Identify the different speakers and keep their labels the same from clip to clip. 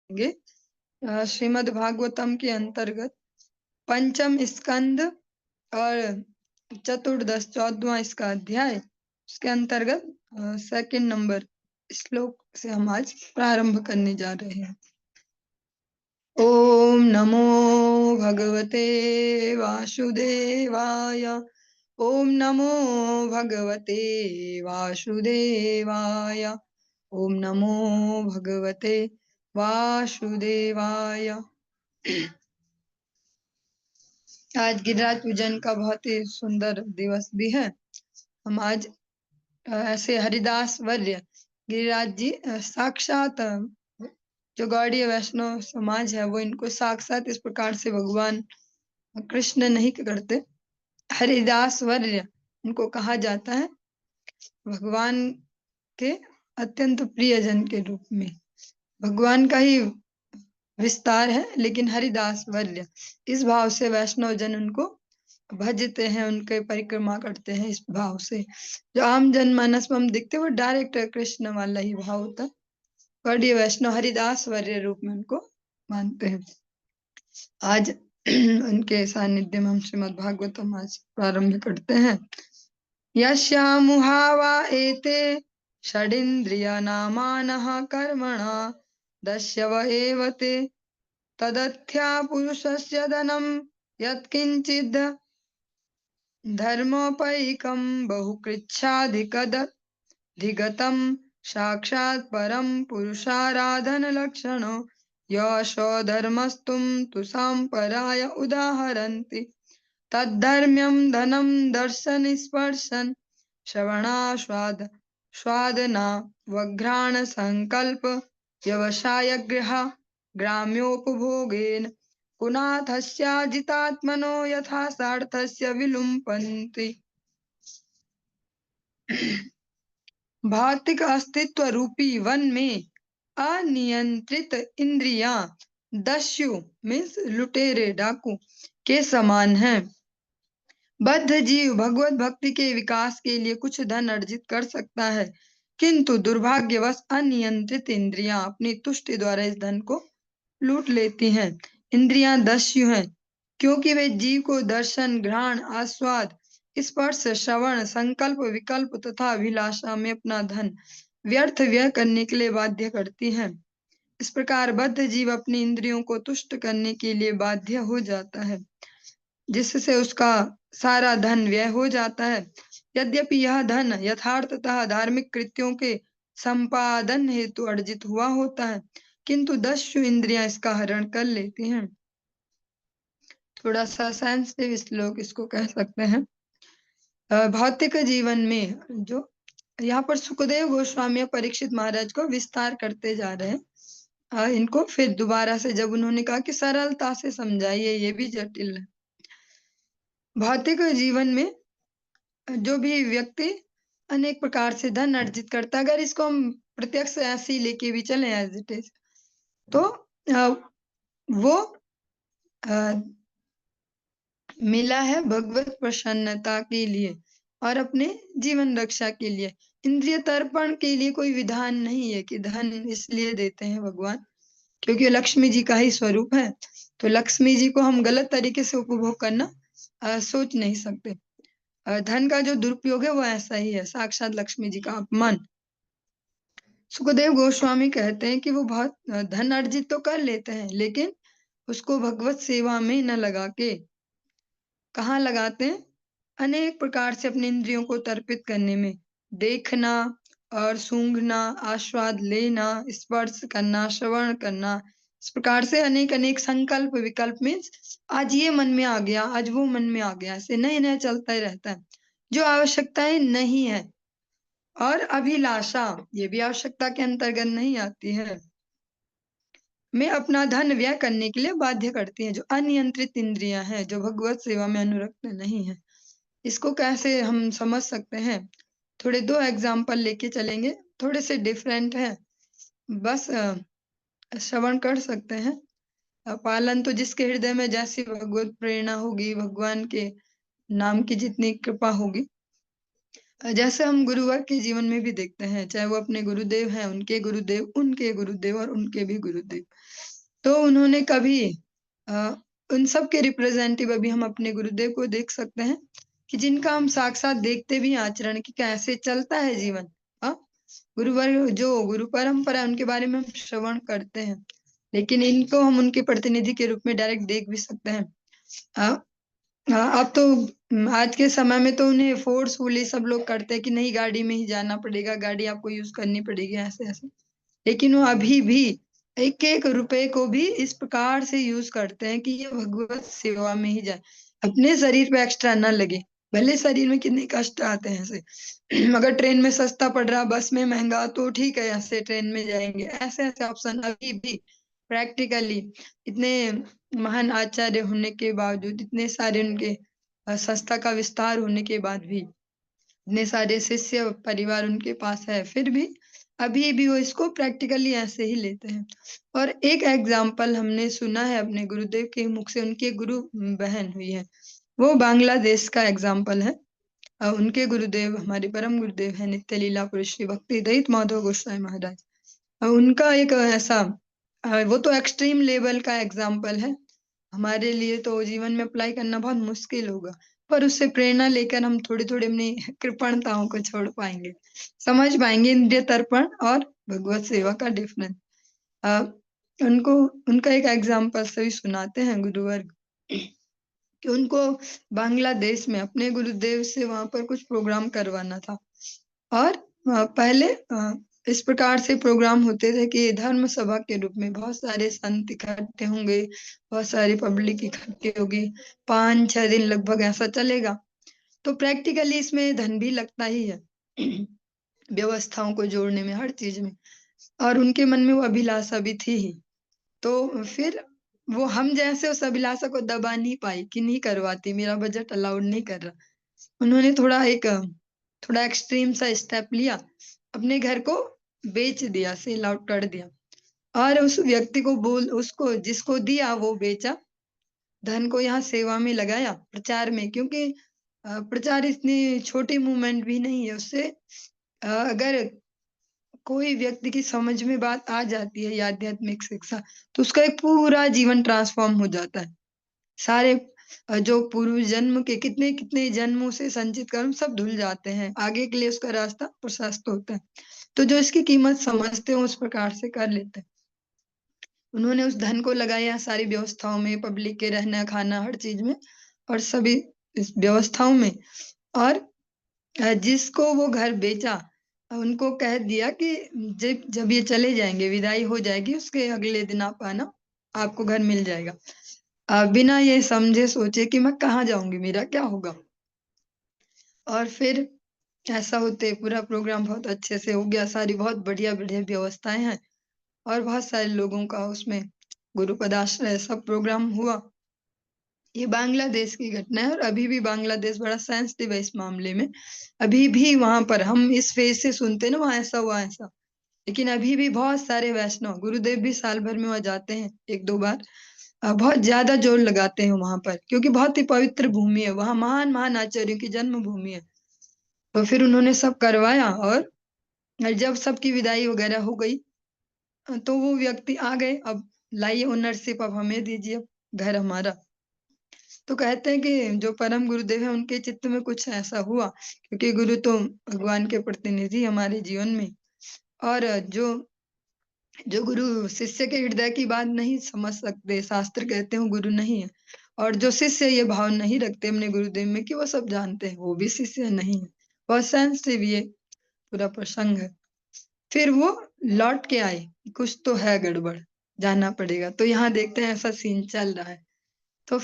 Speaker 1: श्रीमद् भागवतम के अंतर्गत पंचम स्कंद और चतुर्दश 14वां इसका अध्याय, उसके अंतर्गत सेकंड नंबर श्लोक से हम आज प्रारंभ करने जा रहे हैं। ओम नमो भगवते वासुदेवाय। ओम नमो भगवते वासुदेवाय। ओम नमो भगवते वासुदेवाय। आज गिरिराज पूजन का बहुत ही सुंदर दिवस भी है। हम आज ऐसे हरिदास वर्य गिरिराज जी साक्षात जो गौड़ीय वैष्णव समाज है वो इनको साक्षात इस प्रकार से भगवान कृष्ण नहीं करते, हरिदास वर्य इनको कहा जाता है भगवान के अत्यंत प्रियजन के रूप में। भगवान का ही विस्तार है, लेकिन हरिदास वर्य इस भाव से वैष्णव जन उनको भजते हैं, उनके परिक्रमा करते हैं इस भाव से। जो आम जनमानस में हम दिखते हैं वो डायरेक्ट कृष्ण वाला ही भाव होता है। गौड़ीय वैष्णव हरिदास वर्य रूप में उनको मानते हैं। आज उनके सानिध्य में हम श्रीमद् भागवतम आज प्रारंभ करते हैं। यस्यामुहावा एते षडिन्द्रिया नामानः कर्मणा दस्यव एव ते तदथ्या पुरुषस्य धनं यत्किंचिद् धर्मोपैकं बहुकृच्छाधिगतं साक्षात् परं पुरुषाराधनलक्षणो यशो धर्मस्तुं तु सांपराय उदाहरन्ति तद्धर्म्यं धनं दर्शनस्पर्शन श्रवणास्वादना वघ्राण संकल्प व्यवसायगृह ग्राम्योपभोगेन पुनाथस्याजितात्मनो यथा सार्थस्य विलुम्पन्ति। भौतिक अस्तित्व रूपी वन में अनियंत्रित इंद्रियां दस्यु मीन्स लुटेरे डाकू के समान हैं। बद्ध जीव भगवत भक्ति के विकास के लिए कुछ धन अर्जित कर सकता है, किंतु दुर्भाग्यवश अनियंत्रित इंद्रियां अपनी तुष्टि द्वारा इस धन को लूट लेती हैं। इंद्रियां दस्यु हैं क्योंकि वे जीव को दर्शन, घ्राण, आस्वाद, स्पर्श, श्रवण, संकल्प, विकल्प तथा अभिलाषा में अपना धन व्यर्थ व्यय करने के लिए बाध्य करती हैं। इस प्रकार बद्ध जीव अपनी इंद्रियों को तुष्ट करने के लिए बाध्य हो जाता है, जिससे उसका सारा धन व्यय हो जाता है। यद्यपि यह धन यथार्थतः धार्मिक कृत्यों के संपादन हेतु अर्जित हुआ होता है, किंतु दस्यु इंद्रियां इसका हरण कर लेती हैं। थोड़ा सा सेंसिटिव श्लोक इसको कह सकते हैं। भौतिक जीवन में जो यहाँ पर सुखदेव गोस्वामी परीक्षित महाराज को विस्तार करते जा रहे हैं। इनको फिर दोबारा से जब उन्होंने कहा कि सरलता से समझाइए, ये भी जटिल है। भौतिक जीवन में जो भी व्यक्ति अनेक प्रकार से धन अर्जित करता है, अगर इसको हम प्रत्यक्ष ऐसे ही लेके भी चले एज इट इज, तो वो मिला है भगवत प्रसन्नता के लिए और अपने जीवन रक्षा के लिए। इंद्रिय तर्पण के लिए कोई विधान नहीं है कि धन इसलिए देते हैं भगवान क्योंकि लक्ष्मी जी का ही स्वरूप है, तो लक्ष्मी जी को हम गलत तरीके से उपभोग करना सोच नहीं सकते। धन का जो दुरुपयोग है वो ऐसा ही है, साक्षात लक्ष्मी जी का अपमान। सुखदेव गोस्वामी कहते हैं कि वो बहुत धन अर्जित तो कर लेते हैं, लेकिन उसको भगवत सेवा में न लगा के कहाँ लगाते हैं, अनेक प्रकार से अपने इंद्रियों को तर्पित करने में, देखना और सूंघना, आस्वाद लेना, स्पर्श करना, श्रवण करना, इस प्रकार से अनेक अनेक संकल्प विकल्प में आज ये मन में आ गया, आज वो मन में आ गया, ऐसे नए नए चलता ही रहता है। जो आवश्यकताएं नहीं है और अभिलाषा, ये भी आवश्यकता के अंतर्गत नहीं आती है, में अपना धन व्यय करने के लिए बाध्य करती हैं। जो अनियंत्रित इंद्रियां हैं, जो भगवत सेवा में अनुरक्त नहीं है, इसको कैसे हम समझ सकते हैं? थोड़े दो एग्जाम्पल लेके चलेंगे, थोड़े से डिफरेंट है, बस श्रवण कर सकते हैं। पालन तो जिसके हृदय में जैसी भगवत प्रेरणा होगी, भगवान के नाम की जितनी कृपा होगी, जैसे हम गुरुवर के जीवन में भी देखते हैं, चाहे वो अपने गुरुदेव हैं, उनके गुरुदेव और उनके भी गुरुदेव, तो उन्होंने कभी उन सब के रिप्रेजेंटेटिव अभी हम अपने गुरुदेव को देख सकते हैं कि जिनका हम साक्षात देखते भी हैं आचरण कि कैसे चलता है जीवन। हाँ, गुरुवर जो गुरु परंपरा उनके बारे में हम श्रवण करते हैं, लेकिन इनको हम उनके प्रतिनिधि के रूप में डायरेक्ट देख भी सकते हैं। अब तो आज के समय में तो उन्हें फोर्सफुली सब लोग करते हैं कि नहीं, गाड़ी में ही जाना पड़ेगा, गाड़ी आपको यूज करनी पड़ेगी, ऐसे ऐसे। लेकिन वो अभी भी एक एक रुपए को भी इस प्रकार से यूज करते हैं कि ये भगवत सेवा में ही जाए, अपने शरीर पे एक्स्ट्रा ना लगे। भले शरीर में कितने कष्ट आते हैं ऐसे अगर ट्रेन में सस्ता पड़ रहा, बस में महंगा, तो ठीक है, ऐसे ट्रेन में जाएंगे, ऐसे ऐसे ऑप्शन अभी भी प्रैक्टिकली इतने महान आचार्य होने के बावजूद, इतने सारे उनके संस्था का विस्तार होने के बाद भी, इतने सारे शिष्य परिवार उनके पास है, फिर भी अभी भी वो इसको प्रैक्टिकली ऐसे ही लेते हैं। और एक एग्जाम्पल हमने सुना है अपने गुरुदेव के मुख से, उनके गुरु बहन हुई है, वो बांग्लादेश का एग्जाम्पल है। उनके गुरुदेव हमारे परम गुरुदेव है नित्य लीला पुरुष श्री भक्ति दयित माधव गोसाई महाराज। उनका एक ऐसा वो तो एक्सट्रीम लेवल का एग्जाम्पल है, हमारे लिए तो जीवन में अप्लाई करना बहुत मुश्किल होगा, पर उससे प्रेरणा लेकर हम थोड़ी थोड़ी अपनी कृपणताओं को छोड़ पाएंगे, समझ पाएंगे इंद्रिय तर्पण और भगवत सेवा का डिफरेंस। उनको उनका एक एग्जाम्पल सभी सुनाते हैं गुरुवर्ग कि उनको बांग्लादेश में अपने गुरुदेव से वहां पर कुछ प्रोग्राम करवाना था, और पहले इस प्रकार से प्रोग्राम होते थे कि धर्म सभा के रूप में बहुत सारे संत इकट्ठे होंगे, बहुत सारी पब्लिक इकट्ठी होगी, 5-6 दिन लगभग ऐसा चलेगा। तो प्रैक्टिकली इसमें धन भी लगता ही है व्यवस्थाओं को जोड़ने में, हर चीज में, और उनके मन में वो अभिलाषा भी थी ही। तो फिर वो हम जैसे उस अभिलाषा को दबा नहीं पाई कि नहीं करवाती, मेरा बजट अलाउड नहीं कर रहा। उन्होंने थोड़ा एक्सट्रीम सा स्टेप लिया, अपने घर को बेच दिया, सेल आउट कर दिया, और उस व्यक्ति को उसको जिसको दिया वो बेचा, धन को यहाँ सेवा में लगाया, प्रचार में, क्योंकि प्रचार इतनी छोटी मूवमेंट भी नहीं है, उससे अगर कोई व्यक्ति की समझ में बात आ जाती है, आध्यात्मिक शिक्षा, तो उसका एक पूरा जीवन ट्रांसफॉर्म हो जाता है। सारे जो पूर्व जन्म के कितने कितने जन्मों से संचित कर्म सब धुल जाते हैं, आगे के लिए उसका रास्ता प्रशस्त होता है। तो जो इसकी कीमत समझते हो उस प्रकार से कर लेते हैं। उन्होंने उस धन को लगाया सारी व्यवस्थाओं में, पब्लिक के रहना खाना हर चीज में, और सभी इस व्यवस्थाओं में। और जिसको वो घर बेचा, उनको कह दिया कि जब जब ये चले जाएंगे, विदाई हो जाएगी, उसके अगले दिन आप आना, आपको घर मिल जाएगा। बिना ये समझे सोचे कि मैं कहाँ जाऊंगी, मेरा क्या होगा। और फिर ऐसा होते पूरा प्रोग्राम बहुत अच्छे से हो गया, सारी बहुत बढ़िया बढ़िया व्यवस्थाएं हैं, और बहुत सारे लोगों का उसमें गुरु पदाश्रय सब प्रोग्राम हुआ। ये बांग्लादेश की घटना है, और अभी भी बांग्लादेश बड़ा सेंसिटिव है इस मामले में। अभी भी वहां पर हम इस फेज से सुनते हैं ना, वहां ऐसा हुआ ऐसा, लेकिन अभी भी बहुत सारे वैष्णव, गुरुदेव भी साल भर में वहां जाते हैं 1-2 बार, बहुत ज्यादा जोर लगाते हैं वहां पर, क्योंकि बहुत ही पवित्र भूमि है, वहां महान महान आचार्यों की जन्म भूमि है। तो फिर उन्होंने सब करवाया, और जब सबकी विदाई वगैरह हो गई, तो वो व्यक्ति आ गए, अब लाइए ओनरशिप, अब हमें दीजिए, अब घर हमारा। तो कहते हैं कि जो परम गुरुदेव है उनके चित्त में कुछ ऐसा हुआ, क्योंकि गुरु तो भगवान के प्रतिनिधि हमारे जीवन में, और जो जो गुरु शिष्य के हृदय की बात नहीं समझ सकते, शास्त्र कहते हैं वो गुरु नहीं है, और जो शिष्य ये भाव नहीं रखते अपने गुरुदेव में कि वो सब जानते हैं, वो भी शिष्य नहीं है। बहुत सेंसिटिव ये पूरा प्रसंग है। फिर वो लौट के आए, कुछ तो है गड़बड़, जाना पड़ेगा। तो यहाँ देखते हैं ऐसा सीन चल रहा है। तो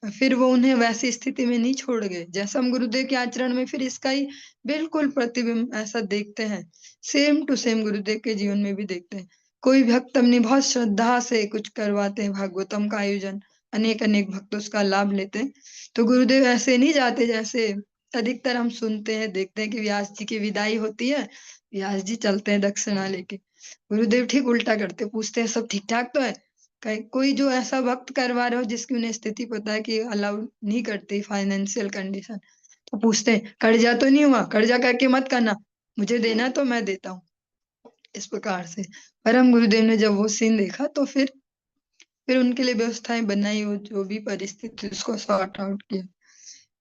Speaker 1: फिर वो उन्हें वैसी स्थिति में नहीं छोड़ गए, जैसा हम गुरुदेव के आचरण में फिर इसका ही बिल्कुल प्रतिबिंब ऐसा देखते हैं, सेम टू सेम गुरुदेव के जीवन में भी देखते हैं। कोई भक्त अपनी बहुत श्रद्धा से कुछ करवाते हैं, भागवतम का आयोजन, अनेक अनेक भक्त उसका लाभ लेते हैं। तो गुरुदेव ऐसे नहीं जाते जैसे अधिकतर हम सुनते हैं देखते हैं कि व्यास जी की विदाई होती है, व्यास जी चलते हैं दक्षिणा लेके। गुरुदेव ठीक उल्टा करते, पूछते हैं सब ठीक ठाक तो है। कोई जो ऐसा वक्त करवा रहे हो जिसकी उन्हें स्थिति पता है कि अलाउड नहीं करती फाइनेंशियल कंडीशन, तो पूछते हैं कर्जा तो नहीं हुआ, कर्जा करके मत करना, मुझे देना तो मैं देता हूँ, इस प्रकार से। परम गुरुदेव ने जब वो सीन देखा तो फिर उनके लिए व्यवस्थाएं बनाई, वो जो भी परिस्थिति उसको सॉर्ट आउट किया।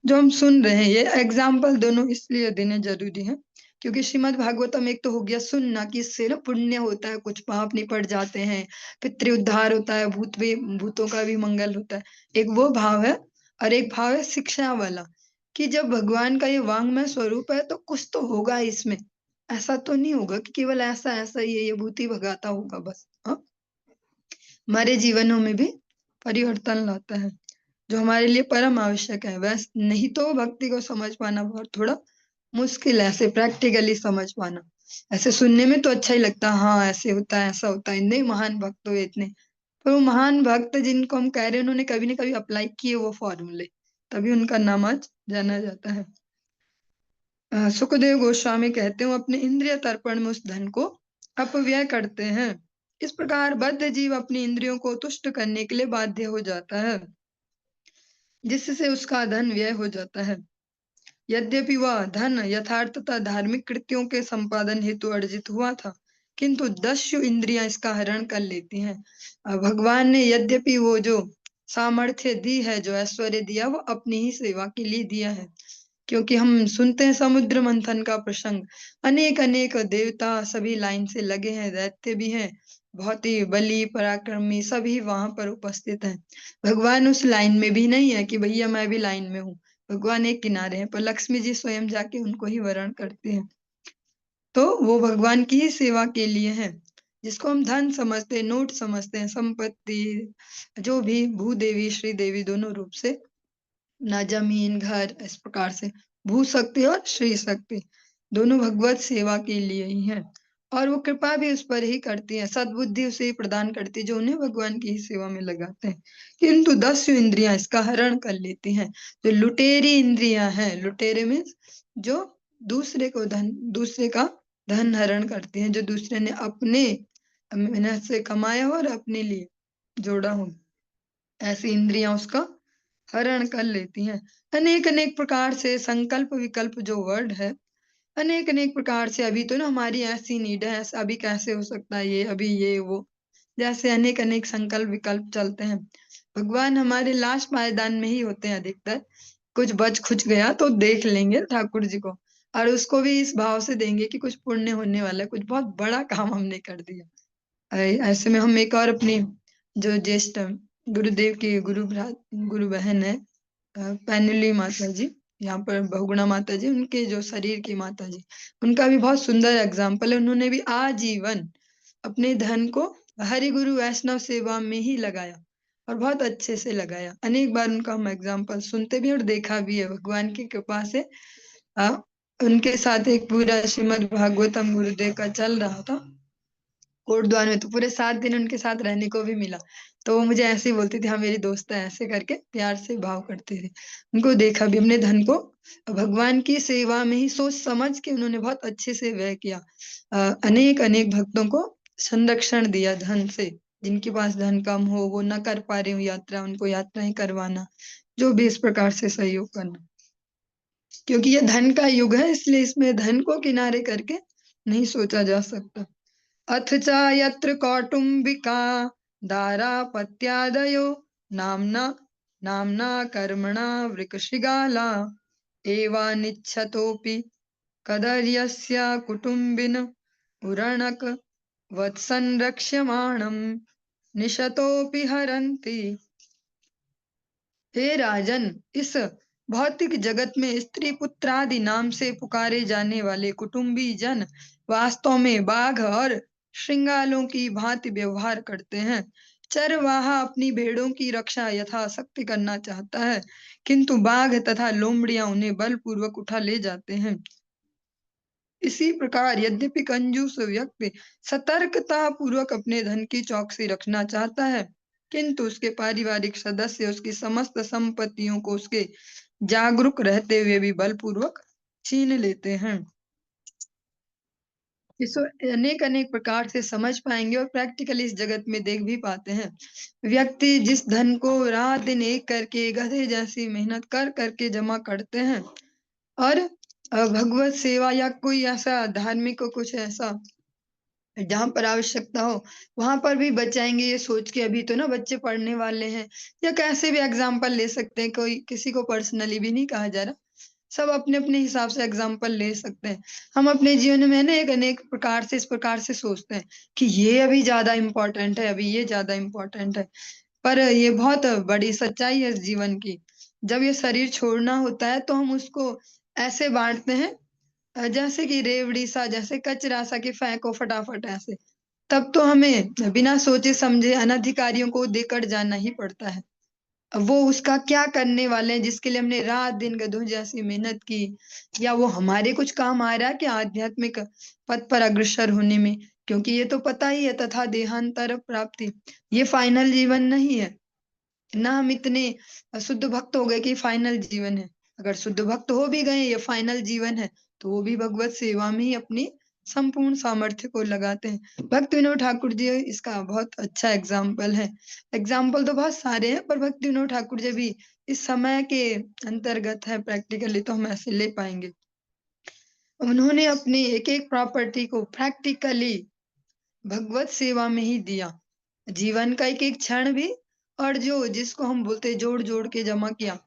Speaker 1: जो हम सुन रहे हैं ये एग्जाम्पल दोनों इसलिए देने जरूरी है क्योंकि श्रीमद् भागवतम एक तो हो गया सुनना कि इससे ना पुण्य होता है, कुछ पाप निपट जाते हैं, पितृ उद्धार होता है, भूतों का भी मंगल होता है, एक वो भाव है। और एक भाव है शिक्षा वाला कि जब भगवान का ये वांग्मय स्वरूप है तो कुछ तो होगा इसमें, ऐसा तो नहीं होगा कि केवल ऐसा ऐसा ये भूति भगाता होगा बस। हाँ, हमारे जीवनों में भी परिवर्तन लाता है जो हमारे लिए परम आवश्यक है। वैसे नहीं तो भक्ति को समझ पाना बहुत थोड़ा मुश्किल है, ऐसे प्रैक्टिकली समझ पाना। ऐसे सुनने में तो अच्छा ही लगता है, हाँ ऐसे होता है ऐसा होता है, इतने महान भक्त हुए इतने, पर वो महान भक्त जिनको हम कह रहे हैं उन्होंने कभी ना कभी अप्लाई किए वो फॉर्मूले, तभी उनका नाम आज जाना जाता है। सुखदेव गोस्वामी कहते हैं वो अपने इंद्रिय तर्पण में उस धन को अपव्यय करते हैं। इस प्रकार बद्ध जीव अपनी इंद्रियों को तुष्ट करने के लिए बाध्य हो जाता है, जिससे उसका धन व्यय हो जाता है। यद्यपि वह धन यथार्थतः धार्मिक कृत्यों के संपादन हेतु अर्जित हुआ था, किंतु दस्यु इंद्रियां इसका हरण कर लेती हैं। भगवान ने यद्यपि वो जो सामर्थ्य दी है, जो ऐश्वर्य दिया, वो अपनी ही सेवा के लिए दिया है। क्योंकि हम सुनते हैं समुद्र मंथन का प्रसंग, अनेक अनेक देवता सभी लाइन से लगे हैं, दैत्य भी हैं, बहुत ही बली पराक्रमी सभी वहां पर उपस्थित हैं। भगवान उस लाइन में भी नहीं है कि भैया मैं भी लाइन में हूँ, भगवान एक किनारे हैं, पर लक्ष्मी जी स्वयं जाके उनको ही वरण करते हैं। तो वो भगवान की ही सेवा के लिए है, जिसको हम धन समझते हैं, नोट समझते हैं, संपत्ति, जो भी भूदेवी श्री देवी दोनों रूप से, ना जमीन घर, इस प्रकार से भू शक्ति और श्री शक्ति दोनों भगवत सेवा के लिए ही है। और वो कृपा भी उस पर ही करती है, सद्बुद्धि उसे ही प्रदान करती है जो उन्हें भगवान की ही सेवा में लगाते हैं। किंतु दस्यु इंद्रियां इसका हरण कर लेती हैं। जो लुटेरी इंद्रियां हैं, लुटेरे में जो दूसरे का धन हरण करती हैं, जो दूसरे ने अपने मेहनत से कमाया हो और अपने लिए जोड़ा हो, ऐसी इंद्रियां उसका हरण कर लेती हैं। अनेक अनेक प्रकार से संकल्प विकल्प जो वर्ड है, अनेक अनेक प्रकार से, अभी तो ना हमारी ऐसी नीड है, ऐसा अभी कैसे हो सकता है ये, अभी ये वो, जैसे अनेक अनेक संकल्प विकल्प चलते हैं। भगवान हमारे लास्ट पायदान में ही होते हैं अधिकतर, कुछ बच खुच गया तो देख लेंगे ठाकुर जी को, और उसको भी इस भाव से देंगे कि कुछ पुण्य होने वाला है, कुछ बहुत बड़ा काम हमने कर दिया। ऐसे में हम एक और अपनी जो ज्येष्ठ गुरुदेव की गुरु बहन है, पैनुली माता जी, यहाँ पर बहुगुणा माता जी, उनके जो शरीर की माता जी, उनका भी बहुत सुंदर एग्जाम्पल है। उन्होंने भी आजीवन अपने धन को हरि गुरु वैष्णव सेवा में ही लगाया और बहुत अच्छे से लगाया। अनेक बार उनका हम एग्जाम्पल सुनते भी और देखा भी है, भगवान की कृपा से। आ, उनके साथ एक पूरा श्रीमद् भागवतम गुरुदेव का चल रहा था कोटद्वार में, तो पूरे 7 दिन उनके साथ रहने को भी मिला। तो वो मुझे ऐसे ही बोलती थी, हाँ मेरी दोस्त है, ऐसे करके प्यार से भाव करते थे। उनको देखा भी, अपने धन को भगवान की सेवा में ही सोच समझ के उन्होंने बहुत अच्छे से व्यय किया। अनेक अनेक भक्तों को संरक्षण दिया धन से, जिनके पास धन कम हो, वो न कर पा रहे हो यात्रा, उनको यात्राएं करवाना, जो भी इस प्रकार से सहयोग करना। क्योंकि ये धन का युग है, इसलिए इसमें धन को किनारे करके नहीं सोचा जा सकता। अथ च यत्र कौटुम्बिका दारापत्यादयो नाम्ना नाम्ना कर्मणा वृकशिगाला एवानिच्छतोऽपि कदर्यस्य कुटुम्बिन उरणक वत्संरक्ष्यमाणं निशतोऽपि हरन्ति। हे राजन, इस भौतिक जगत में स्त्री पुत्रादि नाम से पुकारे जाने वाले कुटुंबी जन वास्तव में बाघ और श्रृंगालों की भांति व्यवहार करते हैं। चरवाहा अपनी भेड़ों की रक्षा यथाशक्ति करना चाहता है, किंतु बाघ तथा लोमड़ियां उन्हें बलपूर्वक उठा ले जाते हैं। इसी प्रकार यद्यपि कंजूस व्यक्ति सतर्कता पूर्वक अपने धन की चौकसी रखना चाहता है, किंतु उसके पारिवारिक सदस्य उसकी समस्त संपत्तियों को उसके जागरूक रहते हुए भी बलपूर्वक छीन लेते हैं। इसको अनेक अनेक प्रकार से समझ पाएंगे और प्रैक्टिकली इस जगत में देख भी पाते हैं। व्यक्ति जिस धन को रात दिन एक करके गधे जैसी मेहनत कर करके जमा करते हैं, और भगवत सेवा या कोई ऐसा धार्मिक को कुछ ऐसा जहाँ पर आवश्यकता हो वहां पर भी बचाएंगे, ये सोच के। अभी तो ना बच्चे पढ़ने वाले हैं, या कैसे भी एग्जाम्पल ले सकते हैं, कोई किसी को पर्सनली भी नहीं कहा जा रहा, सब अपने अपने हिसाब से एग्जाम्पल ले सकते हैं। हम अपने जीवन में ना एक अनेक प्रकार से इस प्रकार से सोचते हैं कि ये अभी ज्यादा इम्पोर्टेंट है, अभी ये ज्यादा इम्पोर्टेंट है। पर ये बहुत बड़ी सच्चाई है इस जीवन की। जब ये शरीर छोड़ना होता है तो हम उसको ऐसे बांटते हैं, जैसे कि रेवड़ी सा, जैसे कचरा सा, कि फेंको फटाफट ऐसे। तब तो हमें बिना सोचे समझे अनधिकारियों को देकर जाना ही पड़ता है। अब वो उसका क्या करने वाले हैं जिसके लिए हमने रात दिन गधों जैसी मेहनत की, या वो हमारे कुछ काम आ रहा है कि आध्यात्मिक पथ पर अग्रसर होने में। क्योंकि ये तो पता ही है, तथा देहांतर प्राप्ति, ये फाइनल जीवन नहीं है ना। हम इतने शुद्ध भक्त हो गए कि फाइनल जीवन है। अगर शुद्ध भक्त हो भी गए, ये फाइनल जीवन है, तो वो भी भगवत सेवा में ही अपनी संपूर्ण सामर्थ्य को लगाते हैं। भक्ति विनोद ठाकुर जी इसका बहुत अच्छा एग्जाम्पल है। एग्जाम्पल तो बहुत सारे हैं, पर भक्ति विनोद ठाकुर जी भी इस समय के अंतर्गत है, प्रैक्टिकली तो हम ऐसे ले पाएंगे। उन्होंने अपनी एक एक प्रॉपर्टी को प्रैक्टिकली भगवत सेवा में ही दिया। जीवन का एक एक क्षण भी, और जो जिसको हम बोलते हैं जोड़ जोड़ के जमा किया,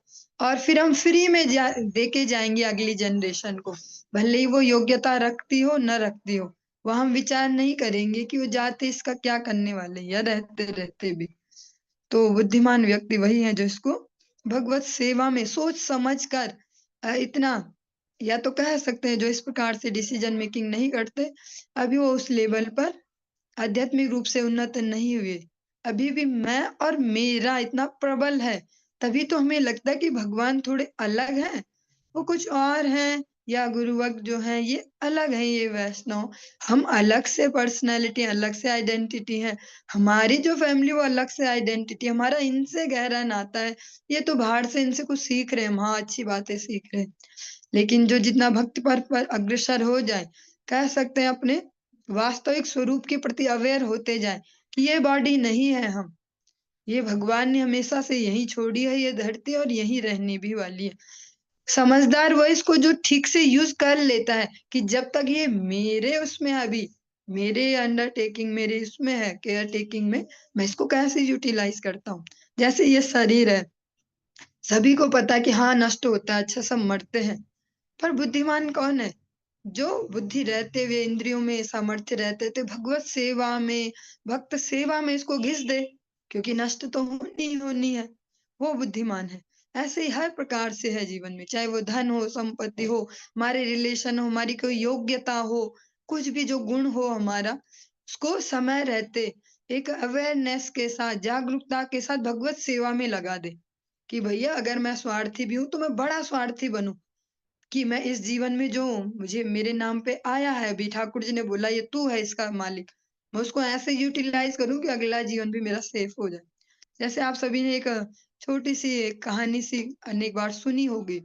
Speaker 1: और फिर हम फ्री में दे के जाएंगे अगली जनरेशन को। भले ही वो योग्यता रखती हो न रखती हो, वह हम विचार नहीं करेंगे कि वो जाते इसका क्या करने वाले हैं, या रहते रहते भी। तो बुद्धिमान व्यक्ति वही है जो इसको भगवत सेवा में सोच समझ कर इतना, या तो कह सकते हैं जो इस प्रकार से डिसीजन मेकिंग नहीं करते, अभी वो उस लेवल पर आध्यात्मिक रूप से उन्नत नहीं हुए। अभी भी मैं और मेरा इतना प्रबल है, तभी तो हमें लगता है कि भगवान थोड़े अलग हैं, वो कुछ और हैं, या गुरुवक जो है ये अलग है, ये वैष्णव। हम अलग से पर्सनैलिटी, अलग से आइडेंटिटी है। हमारी जो फैमिली वो अलग से आइडेंटिटी, हमारा इनसे गहरा नाता है। ये तो बाहर से इनसे कुछ सीख रहे हैं, हम हाँ अच्छी बातें सीख रहे हैं। लेकिन जो जितना भक्ति पर अग्रसर हो जाए, कह सकते हैं अपने वास्तविक स्वरूप के प्रति अवेयर होते जाए कि ये बॉडी नहीं है हम, ये भगवान ने हमेशा से यही छोड़ी है ये धरती, और यही रहने भी वाली है। समझदार वो इसको जो ठीक से यूज कर लेता है कि जब तक ये मेरे उसमें है, अभी मेरे अंडरटेकिंग, मेरे इसमें है, केयर टेकिंग में, मैं इसको कैसे यूटिलाइज करता हूँ। जैसे ये शरीर है, सभी को पता है कि हाँ नष्ट होता है, अच्छा सब मरते हैं, पर बुद्धिमान कौन है? जो बुद्धि रहते हुए, इंद्रियों में सामर्थ्य रहते थे, भगवत सेवा में, भक्त सेवा में इसको घिस दे, क्योंकि नष्ट तो होनी ही होनी है, वो बुद्धिमान है। ऐसे ही हर प्रकार से है जीवन में, चाहे वो धन हो, संपत्ति हो, हमारे रिलेशन हो, हमारी कोई योग्यता हो, कुछ भी जो गुण हो हमारा, उसको समय रहते एक अवेयरनेस के साथ, जागरूकता के साथ भगवत सेवा में लगा दे कि भैया अगर मैं स्वार्थी भी हूं तो मैं बड़ा स्वार्थी बनूं, कि मैं इस जीवन में जो मुझे मेरे नाम पे आया है, अभी ठाकुर जी ने बोला ये तू है इसका मालिक, मैं उसको ऐसे यूटिलाइज करूं कि अगला जीवन भी मेरा सेफ हो जाए। जैसे आप सभी ने एक छोटी सी एक कहानी सी अनेक बार सुनी होगी,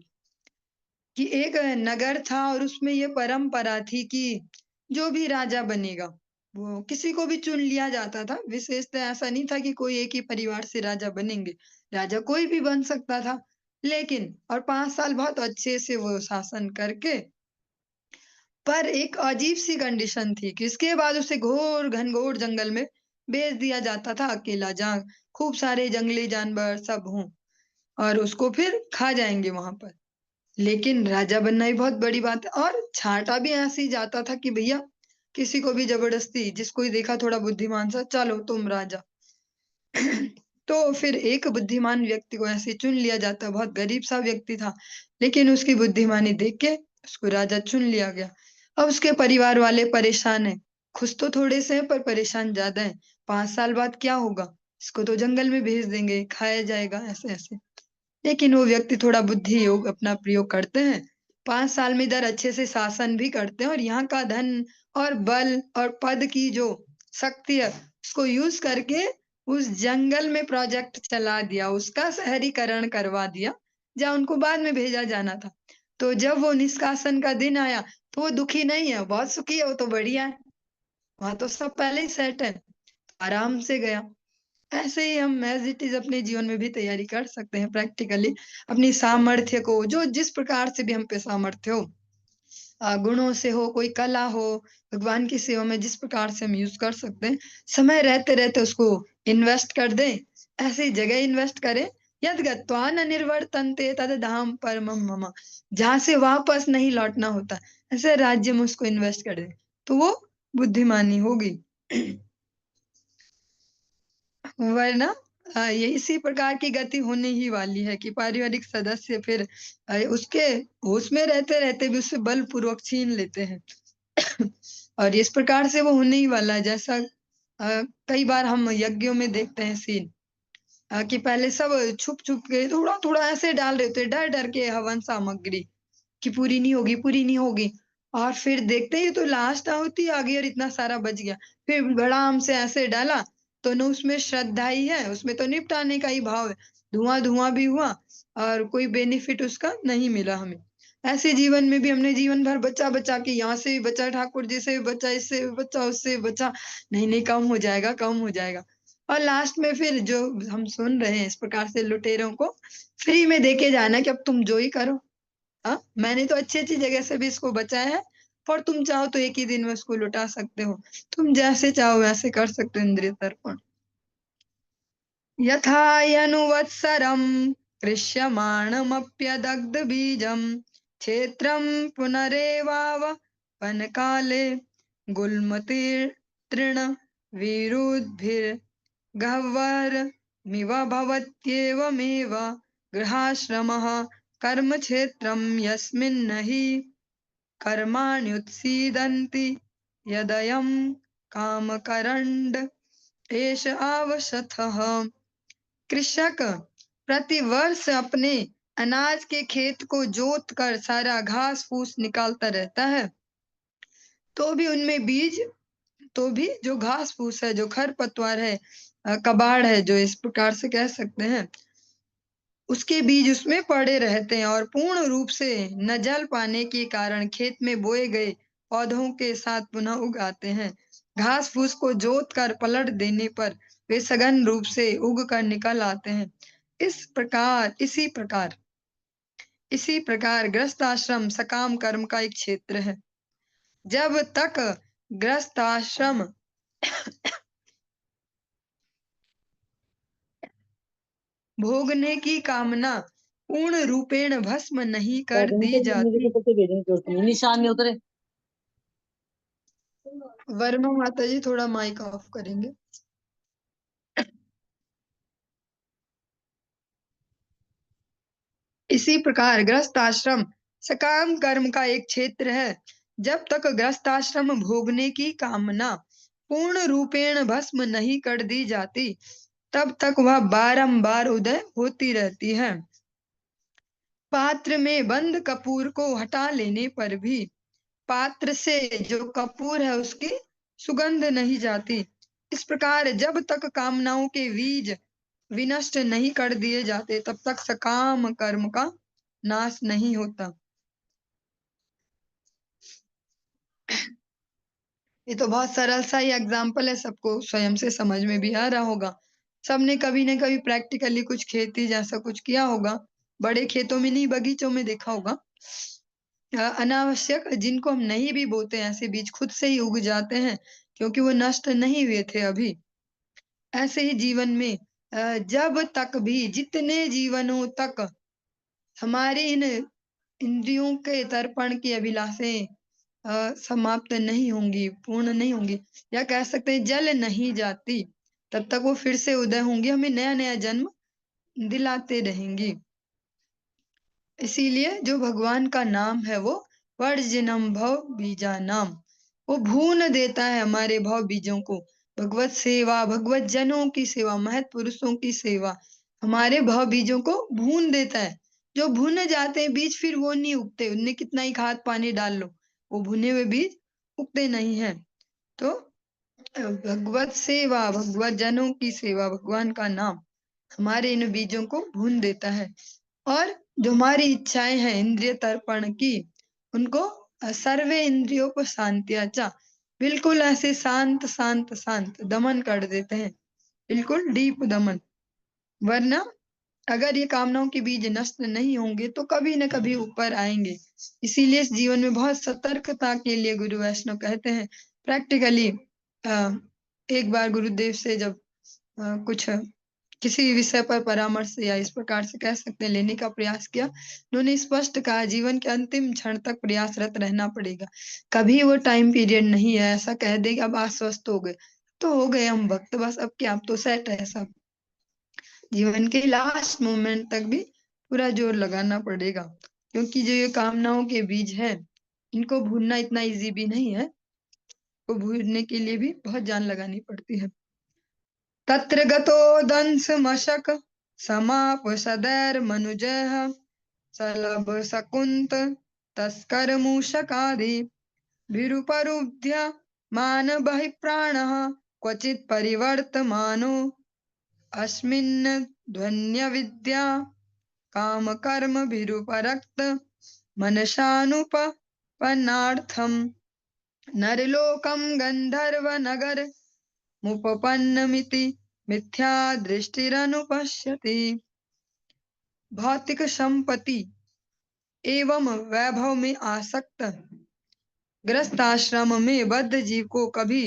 Speaker 1: कि एक नगर था और उसमें ये परंपरा थी कि जो भी राजा बनेगा वो किसी को भी चुन लिया जाता था। विशेषतः ऐसा नहीं था कि कोई एक ही परिवार से राजा बनेंगे, राजा कोई भी बन सकता था। लेकिन और 5 साल बहुत अच्छे से वो शासन करके, पर एक अजीब सी कंडीशन थी कि इसके बाद उसे घोर घनघोर जंगल में भेज दिया जाता था अकेला, जहाँ खूब सारे जंगली जानवर सब हों, और उसको फिर खा जाएंगे वहां पर। लेकिन राजा बनना ही बहुत बड़ी बात है, और छांटा भी ऐसे ही जाता था कि भैया किसी को भी जबरदस्ती, जिसको ही देखा थोड़ा बुद्धिमान सा, चलो तुम राजा। तो फिर एक बुद्धिमान व्यक्ति को ऐसे चुन लिया जाता, बहुत गरीब सा व्यक्ति था, लेकिन उसकी बुद्धिमानी देख के उसको राजा चुन लिया गया। अब उसके परिवार वाले परेशान हैं, खुश तो थोड़े से हैं पर परेशान ज्यादा हैं। 5 साल बाद क्या होगा, इसको तो जंगल में भेज देंगे, खाया जाएगा, ऐसे ऐसे। लेकिन वो व्यक्ति थोड़ा बुद्धि योग अपना प्रयोग करते हैं, 5 साल में इधर अच्छे से शासन भी करते हैं, और यहाँ का धन और बल और पद की जो शक्ति है उसको यूज करके उस जंगल में प्रोजेक्ट चला दिया, उसका शहरीकरण करवा दिया, जहाँ उनको बाद में भेजा जाना था। तो जब वो निष्कासन का दिन आया तो वो दुखी नहीं है, बहुत सुखी है, वो तो बढ़िया है, वहां तो सब पहले ही सेट है, आराम से गया। ऐसे ही हम एज़ इट इज़ अपने जीवन में भी तैयारी कर सकते हैं प्रैक्टिकली, अपनी सामर्थ्य को जो जिस प्रकार से भी हम पे सामर्थ्य हो, गुणों से हो, कोई कला हो, भगवान की सेवा में जिस प्रकार से हम यूज़ कर सकते हैं, समय रहते-रहते उसको इन्वेस्ट कर दें, ऐसी जगह इन्वेस्ट करें, यद् गत्वा न निवर्तन्ते तद् धाम परमं मम, जहाँ से वापस नहीं लौटना होता, ऐसे राज्य में उसको इन्वेस्ट कर दें, तो वो बुद्धिमानी होगी। वरना ये इसी प्रकार की गति होने ही वाली है कि पारिवारिक सदस्य फिर उसके होश में रहते-रहते भी उससे बलपूर्वक छीन लेते हैं। और इस प्रकार से वो होने ही वाला है जैसा कई बार हम यज्ञों में देखते हैं सीन कि पहले सब छुप-छुप के थोड़ा-थोड़ा ऐसे डाल रहे थे डर-डर के हवन सामग्री कि पूरी नहीं होगी और फिर देखते ही तो लास्ट आहुति आ गई और इतना सारा बच गया। फिर धड़ाम से ऐसे डाला तो ना उसमें श्रद्धा ही है, उसमें तो निपटाने का ही भाव है। धुआँ-धुआँ भी हुआ और कोई बेनिफिट उसका नहीं मिला हमें। ऐसे जीवन में भी हमने जीवन भर बचा-बचा के यहाँ से भी बचा, ठाकुर जी से भी बचा, इससे भी बचा, उससे भी बचा। नहीं, कम हो जाएगा, कम हो जाएगा। और लास्ट में फिर जो हम सुन रहे हैं इस प्रकार से लुटेरों को फ्री में देके जाना है कि अब तुम जो ही करो। मैंने तो अच्छी-अच्छी जगह से भी इसको बचाया है और तुम चाहो तो एक ही दिन में उसको लुटा सकते हो। तुम जैसे चाहो वैसे कर सकते हो इंद्रिय तर्पण। यथा यनुवत्सरं कृष्यमाणमप्यदग्धबीजं क्षेत्रं पुनरेवावपनकाले गुल्मतीर्तृणविरुद्भिर्गह्वरमिव भवत्येवमेव गृहाश्रमः कर्मक्षेत्रं यस्मिन् हि कर्माण्युत्सीदन्ति यदयं कामकरण्ड एष आवशथः। कृषक प्रतिवर्ष अपने अनाज के खेत को जोत कर सारा घास फूस निकालता रहता है तो भी उनमें बीज तो भी जो घास फूस है जो खरपतवार है कबाड़ है जो इस प्रकार से कह सकते हैं उसके बीज उसमें पड़े रहते हैं और पूर्ण रूप से न जल पाने के कारण खेत में बोए गए पौधों के साथ पुनः उग आते हैं। घास फूस को जोत कर पलट देने पर वे सघन रूप से उग कर निकल आते हैं। इसी प्रकार गृहस्थ आश्रम सकाम कर्म का एक क्षेत्र है। जब तक गृहस्थ आश्रम भोगने की कामना पूर्ण रूपेण भस्म नहीं कर दी जाती।
Speaker 2: निशान नहीं उतरे।
Speaker 1: वर्मा माता जी थोड़ा माइक ऑफ करेंगे। इसी प्रकार गृहस्थ आश्रम सकाम कर्म का एक क्षेत्र है। जब तक गृहस्थ आश्रम भोगने की कामना पूर्ण रूपेण भस्म नहीं कर दी जाती तब तक वह बारंबार उदय होती रहती है। पात्र में बंद कपूर को हटा लेने पर भी पात्र से जो कपूर है उसकी सुगंध नहीं जाती। इस प्रकार जब तक कामनाओं के बीज विनष्ट नहीं कर दिए जाते तब तक सकाम कर्म का नाश नहीं होता। ये तो बहुत सरल सा ही एग्जाम्पल है, सबको स्वयं से समझ में भी आ रहा होगा। सबने कभी न कभी प्रैक्टिकली कुछ खेती जैसा कुछ किया होगा, बड़े खेतों में नहीं बगीचों में देखा होगा। अनावश्यक जिनको हम नहीं भी बोते ऐसे बीज खुद से ही उग जाते हैं क्योंकि वो नष्ट नहीं हुए थे अभी। ऐसे ही जीवन में जब तक भी जितने जीवनों तक हमारे इन इंद्रियों के तर्पण की अभिलाषाएं समाप्त नहीं होंगी, पूर्ण नहीं होंगी या कह सकते हैं जल नहीं जाती, तब तक वो फिर से उदय होंगी, हमें नया-नया जन्म दिलाते रहेंगी। इसीलिए जो भगवान का नाम है वो वर्जनम भव बीजानाम, वो भून देता है हमारे भव बीजों को। भगवत सेवा, भगवत जनों की सेवा, महत पुरुषों की सेवा हमारे भव बीजों को भून देता है। जो भुन जाते हैं बीज फिर वो नहीं उगते, उनमें कितना ही खाद पानी डाल लो, वो भुने हुए बीज उगते नहीं हैं। तो भगवत सेवा, भगवत जनों की सेवा, भगवान का नाम हमारे इन बीजों को भून देता है और जो हमारी इच्छाएं हैं इंद्रिय तर्पण की उनको सर्वे इंद्रियों को शांत्याचा बिल्कुल ऐसे शांत शांत शांत दमन कर देते हैं। बिल्कुल डीप दमन। वरना अगर ये कामनाओं के बीज नष्ट नहीं होंगे तो कभी न कभी ऊपर आएंगे। इसीलिए इस जीवन में बहुत सतर्कता के लिए गुरु वैष्णव कहते हैं। प्रैक्टिकली एक बार गुरुदेव से जब कुछ किसी विषय पर परामर्श या इस प्रकार से कह सकते हैं लेने का प्रयास किया, उन्होंने स्पष्ट कहा जीवन के अंतिम क्षण तक प्रयासरत रहना पड़ेगा। कभी वो टाइम पीरियड नहीं है ऐसा कह दे कि अब आश्वस्त हो गए, तो हो गए हम भक्त, बस अब क्या, अब तो सेट है सब। जीवन के लास्ट मोमेंट तक भी पूरा जोर लगाना पड़ेगा, क्योंकि जो ये कामनाओं के बीज है इनको भूलना इतना इजी भी नहीं है, को भूलने के लिए भी बहुत जान लगानी पड़ती है। तत्र गतो दंस मशक समाप सदैर मनुजः सलभ सकुंत तस्कर मूषकादि विरूपरुध्य मान बहि प्राणः क्वचित् परिवर्तमानो अस्मिन् ध्वन्यविद्या काम कर्म विरूपरक्त मनसानुपन्नार्थम नरलोकम गंधर्व नगर मुपपन्नमिति मिथ्या दृष्टिरनुपश्यति। भौतिक संपत्ति एवं वैभव में आसक्त ग्रस्त आश्रम में बद्ध जीव को कभी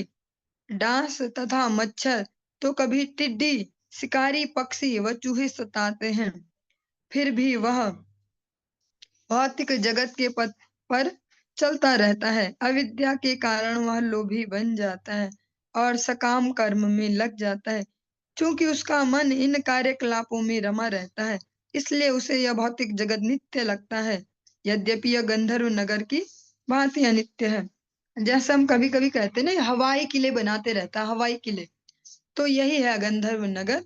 Speaker 1: डांस तथा मच्छर तो कभी टिड्डी शिकारी पक्षी व चूहे सताते हैं, फिर भी वह भौतिक जगत के पथ पर चलता रहता है। अविद्या के कारण वह लोभी बन जाता है और सकाम कर्म में लग जाता है। चूंकि उसका मन इन कार्यकलापों में रमा रहता है, इसलिए उसे यह भौतिक जगत नित्य लगता है, यद्यपि यह गंधर्व नगर की भांति अनित्य है। जैसे हम कभी कभी कहते हैं ना, हवाई किले बनाते रहता है, हवाई किले, तो यही है गंधर्व नगर।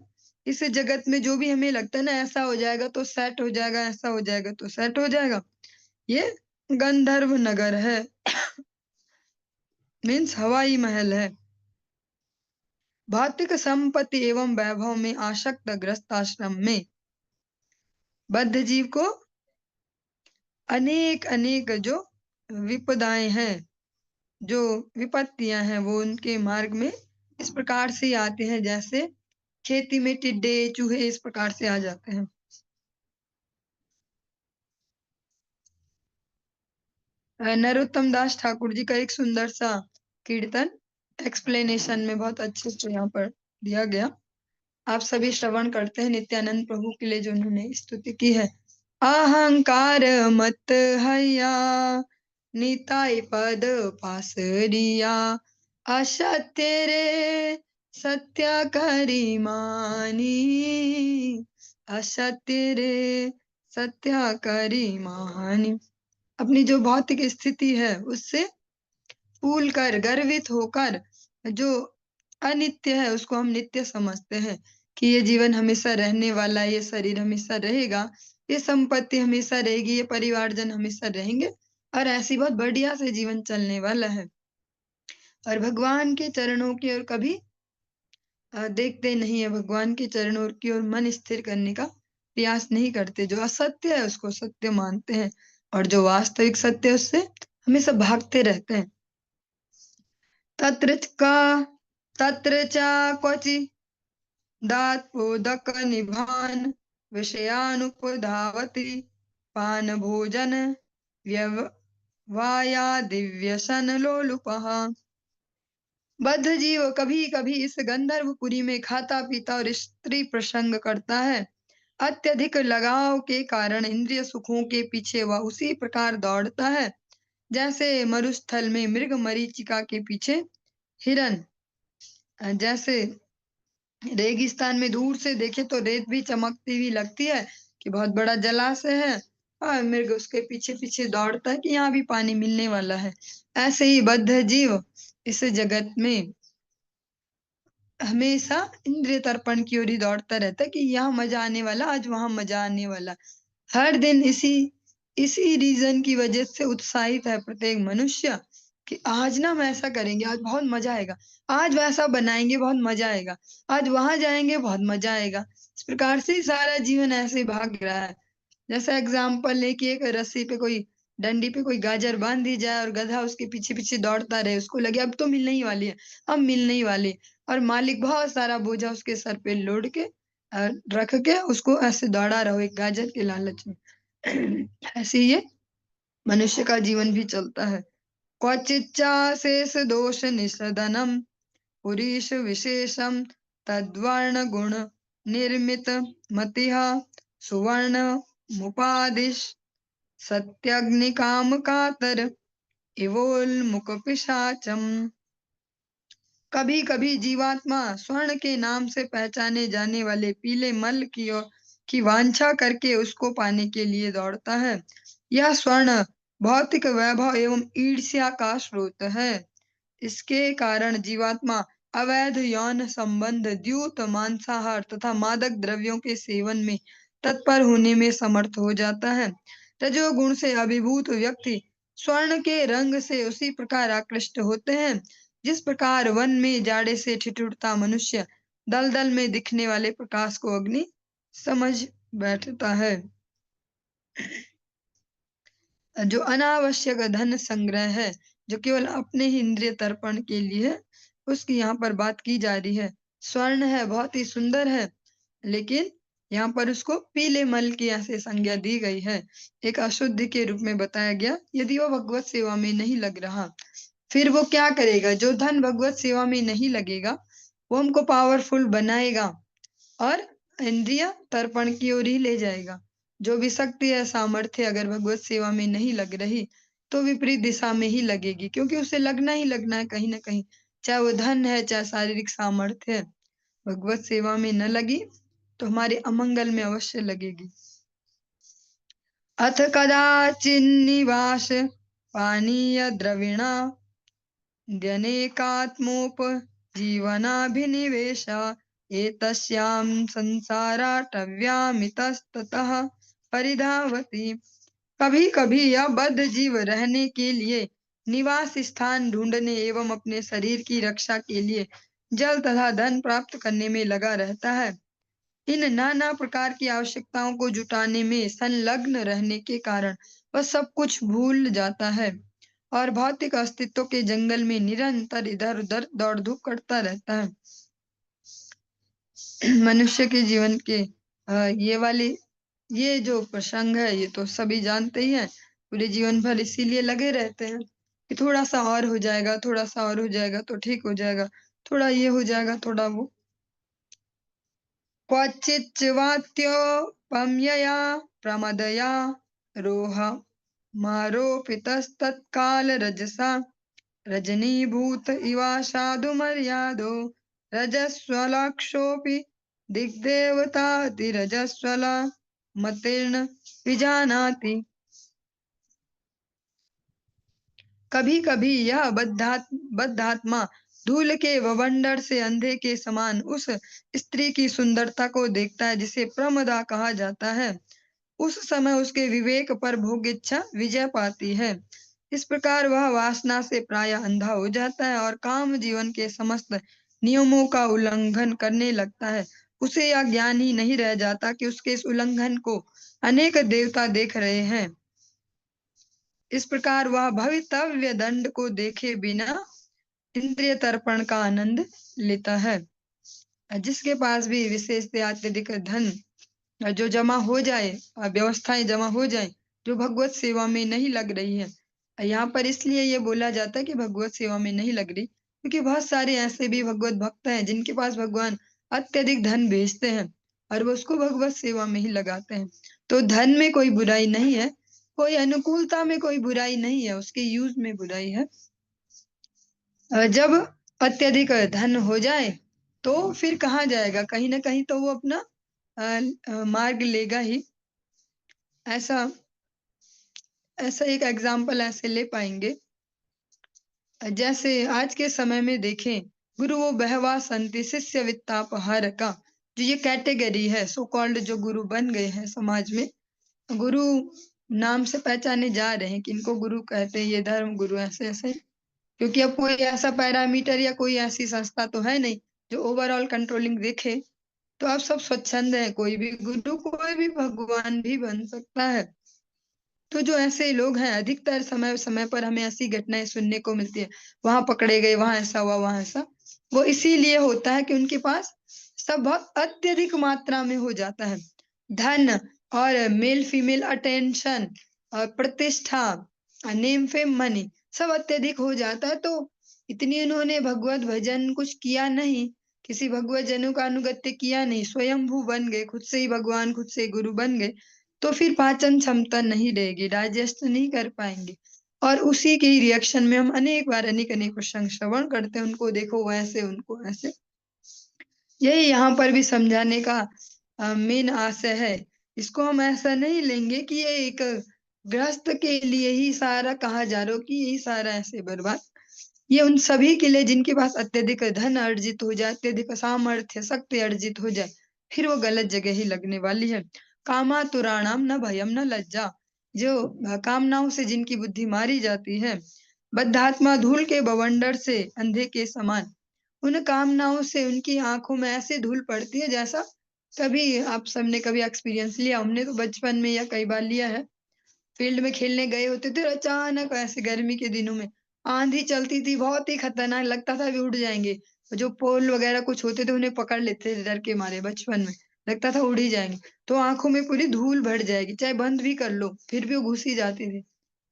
Speaker 1: इस जगत में जो भी हमें लगता है ना ऐसा हो जाएगा तो सेट हो जाएगा, ऐसा हो जाएगा तो सेट हो जाएगा, ये गंधर्व नगर है। मीन्स हवाई महल है। भौतिक संपत्ति एवं वैभव में आसक्त ग्रस्त आश्रम में बद्ध जीव को अनेक अनेक जो विपदाएं हैं, जो विपत्तियां हैं, वो उनके मार्ग में इस प्रकार से आते हैं, जैसे खेती में टिड्डे चूहे इस प्रकार से आ जाते हैं। नरोत्तम दास ठाकुर जी का एक सुंदर सा कीर्तन एक्सप्लेनेशन में बहुत अच्छे से यहाँ पर दिया गया, आप सभी श्रवण करते हैं। नित्यानंद प्रभु के लिए जो उन्होंने स्तुति की है। अहंकार मत हया निताई पद पासरिया असत्य रे सत्य करी मानी असत्य रे सत्य करी मानी। अपनी जो भौतिक स्थिति है उससे फूल कर गर्वित होकर जो अनित्य है उसको हम नित्य समझते हैं कि ये जीवन हमेशा रहने वाला है, ये शरीर हमेशा रहेगा, ये संपत्ति हमेशा रहेगी, ये परिवारजन हमेशा रहेंगे और ऐसी बहुत बढ़िया से जीवन चलने वाला है। और भगवान के चरणों की ओर कभी देखते नहीं है, भगवान के चरणों की ओर मन स्थिर करने का प्रयास नहीं करते। जो असत्य है उसको सत्य मानते हैं और जो वास्तविक सत्य है उससे हमेशा भागते रहते हैं। तत्र च क्वचि दात्पोदक निभान विषयानुपधावति पान भोजन व्यवाया दिव्यसन लोलुपः। बद्ध जीव कभी कभी इस गंधर्वपुरी में खाता पीता और स्त्री प्रसंग करता है। अत्यधिक लगाव के कारण इंद्रिय सुखों के पीछे वह उसी प्रकार दौड़ता है जैसे मरुस्थल में मृग मरीचिका के पीछे हिरन। जैसे रेगिस्तान में दूर से देखे तो रेत भी चमकती हुई लगती है कि बहुत बड़ा जलाशय है और मृग उसके पीछे पीछे दौड़ता है कि यहाँ भी पानी मिलने वाला है। ऐसे ही बद्ध जीव इस जगत में हमेशा इंद्रिय तर्पण की ओर ही दौड़ता रहता है कि यहाँ मजा आने वाला, आज वहां मजा आने वाला। हर दिन इसी इसी रीजन की वजह से उत्साहित है प्रत्येक मनुष्य कि आज ना हम ऐसा करेंगे, आज बहुत मजा आएगा, आज वैसा बनाएंगे बहुत मजा आएगा, आज वहां जाएंगे बहुत मजा आएगा। इस प्रकार से ही सारा जीवन ऐसे ही भाग रहा है। जैसा एग्जाम्पल ले कि एक रस्सी पे कोई डंडी पे कोई गाजर बांध दी जाए और गधा उसके पीछे पीछे दौड़ता रहे, उसको लगे अब तो मिलने ही वाली है, अब मिलने ही वाली, और मालिक बहुत सारा बोझा उसके सर पे लोड के रख के उसको ऐसे दौड़ा रहो एक गाजर के लालच में। ऐसे ही ये मनुष्य का जीवन भी चलता है। क्वचिच्चा शेष दोष निषदनम पुरीश विशेषम तद्वर्ण गुण निर्मित मतिः सुवर्ण मुपादिश सत्याग्निकाम कातर इवोल्मुख पिशाचम। कभी कभी जीवात्मा स्वर्ण के नाम से पहचाने जाने वाले पीले मल की वांछा करके उसको पाने के लिए दौड़ता है। यह स्वर्ण भौतिक वैभव एवं ईर्ष्या का स्रोत है। इसके कारण जीवात्मा अवैध यौन संबंध, द्यूत, मांसाहार तथा मादक द्रव्यों के सेवन में तत्पर होने में समर्थ हो जाता है। रजोगुण से अभिभूत व्यक्ति स्वर्ण के रंग से उसी प्रकार आकृष्ट होते हैं जिस प्रकार वन में जाड़े से ठिठुरता मनुष्य दलदल में दिखने वाले प्रकाश को अग्नि समझ बैठता है। जो अनावश्यक धन संग्रह है, जो केवल अपने ही इंद्रिय तर्पण के लिए है, उसकी यहाँ पर बात की जा रही है। स्वर्ण है, बहुत ही सुंदर है, लेकिन यहाँ पर उसको पीले मल की ऐसे संज्ञा दी गई है, एक अशुद्धि के रूप में बताया गया। यदि वो भगवत सेवा में नहीं लग रहा, फिर वो क्या करेगा? जो धन भगवत सेवा में नहीं लगेगा, वो हमको पावरफुल बनाएगा और इंद्रिय तर्पण की ओर ही ले जाएगा। जो भी शक्ति है, सामर्थ्य अगर भगवत सेवा में नहीं लग रही, तो विपरीत दिशा में ही लगेगी, क्योंकि उसे लगना ही लगना है कहीं ना कहीं, चाहे वो धन है, चाहे शारीरिक सामर्थ्य है। भगवत सेवा में न लगी तो हमारे अमंगल में अवश्य लगेगी। अथ कदाचिन्निवास पानीय द्रविणा द्यनेकात्मोपजीवनाभिनिवेश एतस्यां संसाराटव्यामितस्ततः परिधावति। कभी कभी यह बद्ध जीव रहने के लिए निवास स्थान ढूंढने एवं अपने शरीर की रक्षा के लिए जल तथा धन प्राप्त करने में लगा रहता है। इन नाना प्रकार की आवश्यकताओं को जुटाने में संलग्न रहने के कारण वह सब कुछ भूल जाता है और भौतिक अस्तित्व के जंगल में निरंतर इधर उधर दौड़ धूप करता रहता है। मनुष्य के जीवन के ये जो प्रसंग है, ये तो सभी जानते ही हैं। पूरे जीवन भर इसीलिए लगे रहते हैं कि थोड़ा सा और हो जाएगा, थोड़ा सा और हो जाएगा तो ठीक हो जाएगा, थोड़ा ये हो जाएगा, थोड़ा वो। क्वचिच्चिवात्योपम्यया प्रमदया रोहमारोपितस्तत्कालरजसा रजनीभूत इवासाधु मर्यादो रजस्वलाक्षोऽपि दिग्देवतातिरजस्वला मतिर्न विजानाति। कभी कभी यह बद्धात्मा धूल के ववंडर से अंधे के समान उस स्त्री की सुंदरता को देखता है जिसे प्रमदा कहा जाता है। उस समय उसके विवेक पर भोग इच्छा विजय पाती है। इस प्रकार वह वासना से प्रायः अंधा हो जाता है और काम जीवन के समस्त नियमों का उल्लंघन करने लगता है। उसे यह ज्ञान ही नहीं रह जाता कि उसके इस उल्लंघन को अनेक देवता देख रहे हैं। इस प्रकार वह भवितव्य दंड को देखे बिना इंद्रिय तर्पण का आनंद लेता है। जिसके पास भी विशेष अत्यधिक धन जो जमा हो जाए, व्यवस्थाएं जमा हो जाए, जो भगवत सेवा में नहीं लग रही है। यहाँ पर इसलिए ये बोला जाता है कि भगवत सेवा में नहीं लग रही, क्योंकि बहुत सारे ऐसे भी भगवत भक्त हैं जिनके पास भगवान अत्यधिक धन भेजते हैं और वो उसको भगवत सेवा में ही लगाते हैं। तो धन में कोई बुराई नहीं है, कोई अनुकूलता में कोई बुराई नहीं है, उसके यूज में बुराई है। जब अत्यधिक धन हो जाए तो फिर कहाँ जाएगा? कहीं ना कहीं तो वो अपना मार्ग लेगा ही। ऐसा एक एग्जाम्पल ऐसे ले पाएंगे, जैसे आज के समय में देखें, गुरु वो बहवा संति शिष्य वित्तापहार का जो ये कैटेगरी है, सो कॉल्ड जो गुरु बन गए हैं समाज में, गुरु नाम से पहचाने जा रहे हैं कि इनको गुरु कहते हैं, ये धर्म गुरु ऐसे ऐसे। क्योंकि अब कोई ऐसा पैरामीटर या कोई ऐसी संस्था तो है नहीं जो ओवरऑल कंट्रोलिंग देखे, तो अब सब स्वच्छंद है, कोई भी गुरु कोई भी भगवान भी बन सकता है। तो जो ऐसे लोग हैं, अधिकतर समय समय पर हमें ऐसी घटनाएं सुनने को मिलती है, वहां पकड़े गए, वहां ऐसा हुआ, वहां ऐसा। वो इसीलिए होता है कि उनके पास सब बहुत अत्यधिक मात्रा में हो जाता है। धन और मेल फीमेल अटेंशन और प्रतिष्ठा, नेम फेम मनी, सब अत्यधिक हो जाता है। तो इतनी उन्होंने भगवत भजन कुछ किया नहीं, किसी भगवत जनों का अनुगत्य किया नहीं, स्वयंभू बन गए, खुद से ही भगवान, खुद से ही गुरु बन गए, तो फिर पाचन क्षमता नहीं रहेगी, डाइजेस्ट नहीं कर पाएंगे। और उसी के रिएक्शन में हम अनेक बार अनेक अनेक प्रसंग श्रवण करते हैं, उनको देखो वैसे, उनको ऐसे। यही यहाँ पर भी समझाने का मेन आशय है। इसको हम ऐसा नहीं लेंगे कि ये एक गृहस्थ के लिए ही सारा कहा जा रहा हो कि यही सारा ऐसे बर्बाद। ये उन सभी के लिए जिनके पास अत्यधिक धन अर्जित हो जाए, अत्यधिक सामर्थ्य शक्ति अर्जित हो जाए, फिर वो गलत जगह ही लगने वाली है। कामातुराणाम न भयम न लज्जा, जो कामनाओं से जिनकी बुद्धि मारी जाती है, बद्धात्मा धूल के बवंडर से अंधे के समान, उन कामनाओं से उनकी आंखों में ऐसे धूल पड़ती है जैसा कभी आप सबने कभी एक्सपीरियंस लिया, हमने तो बचपन में या कई बार लिया है। फील्ड में खेलने गए होते थे और अचानक ऐसे गर्मी के दिनों में आंधी चलती थी, बहुत ही खतरनाक लगता था, भी उड़ जाएंगे। जो पोल वगैरह कुछ होते थे उन्हें पकड़ लेते थे डर के मारे, बचपन में लगता था उड़ ही जाएंगे। तो आंखों में पूरी धूल भर जाएगी, चाहे बंद भी कर लो फिर भी वो घुस ही जाती थी।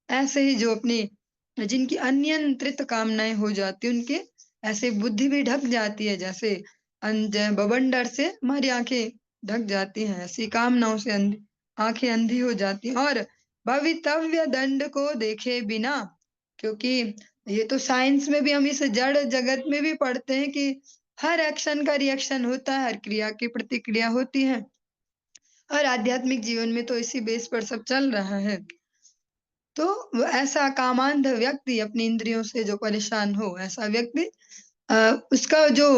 Speaker 1: ऐसे ही जो अपनी जिनकी अनियंत्रित कामनाएं हो जाती उनके ऐसे बुद्धि भी ढक जाती है, जैसे बवंडर से हमारी आंखें ढक जाती हैं, ऐसी कामनाओं से आंखें अंधी हो जाती हैं। और भवितव्य दंड को देखे बिना, क्योंकि ये तो साइंस में भी हम इस जड़ जगत में भी पढ़ते हैं कि हर एक्शन का रिएक्शन होता है, हर क्रिया की प्रतिक्रिया होती है, और आध्यात्मिक जीवन में तो इसी बेस पर सब चल रहा है। तो वो ऐसा कामांध व्यक्ति, अपनी इंद्रियों से जो परेशान हो, ऐसा व्यक्ति उसका जो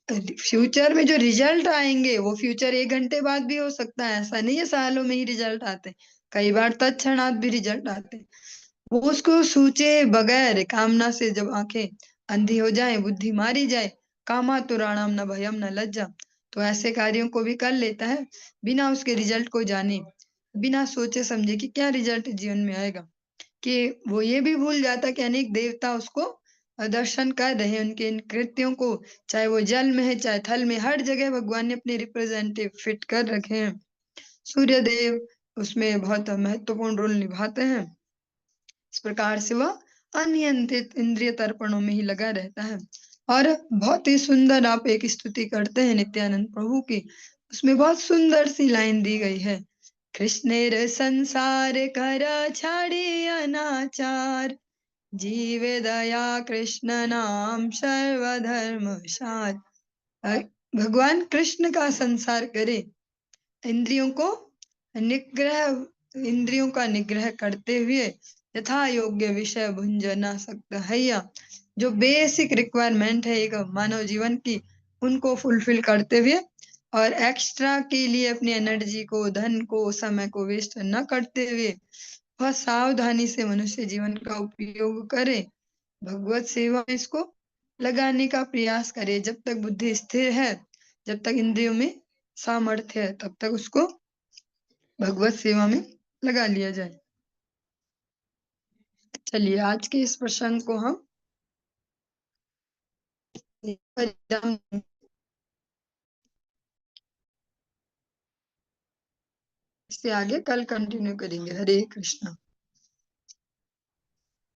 Speaker 1: फ्यूचर में जो रिजल्ट आएंगे वो फ्यूचर 1 घंटे बाद भी हो सकता है, ऐसा नहीं है सालों में ही रिजल्ट आते, कई बार तत्क्षणात भी रिजल्ट आते। वो उसको सोचे बगैर कामना से जब आंखें अंधी हो जाए, बुद्धि मारी जाए, कामातुराणाम न भयम न लज्जा, तो ऐसे कार्यों को भी कर लेता है बिना उसके रिजल्ट को जाने, बिना सोचे समझे कि क्या रिजल्ट जीवन में आएगा। कि वो ये भी भूल जाता कि अनेक देवता उसको दर्शन कर रहे हैं, उनके इन कृत्यों को, चाहे वो जल में है चाहे थल में, हर जगह भगवान ने अपने रिप्रेजेंटेटिव फिट कर रखे हैं। सूर्य देव उसमें बहुत महत्वपूर्ण रोल निभाते हैं। इस प्रकार से वह अनियंत्रित इंद्रिय तर्पणों में ही लगा रहता है। और बहुत ही सुंदर आप एक स्तुति करते हैं नित्यानंद प्रभु की, उसमें बहुत सुंदर सी लाइन दी गई है, कृष्णेर संसार कर छाड़ी अनाचार, जीवे दया कृष्ण नाम सर्वधर्म सार। भगवान कृष्ण का संसार करे, इंद्रियों को निग्रह, इंद्रियों का निग्रह करते हुए यथा योग्य विषय भुंजना सकता है, या जो बेसिक रिक्वायरमेंट है एक मानव जीवन की, उनको फुलफिल करते हुए और एक्स्ट्रा के लिए अपनी एनर्जी को, धन को, समय को वेस्ट न करते हुए वह सावधानी से मनुष्य जीवन का उपयोग करे, भगवत सेवा में इसको लगाने का प्रयास करे। जब तक बुद्धि स्थिर है, जब तक इंद्रियों में सामर्थ्य है, तब तक उसको भगवत सेवा में लगा लिया जाए। चलिए आज के इस प्रसंग को हम इससे आगे कल कंटिन्यू करेंगे। हरे कृष्णा।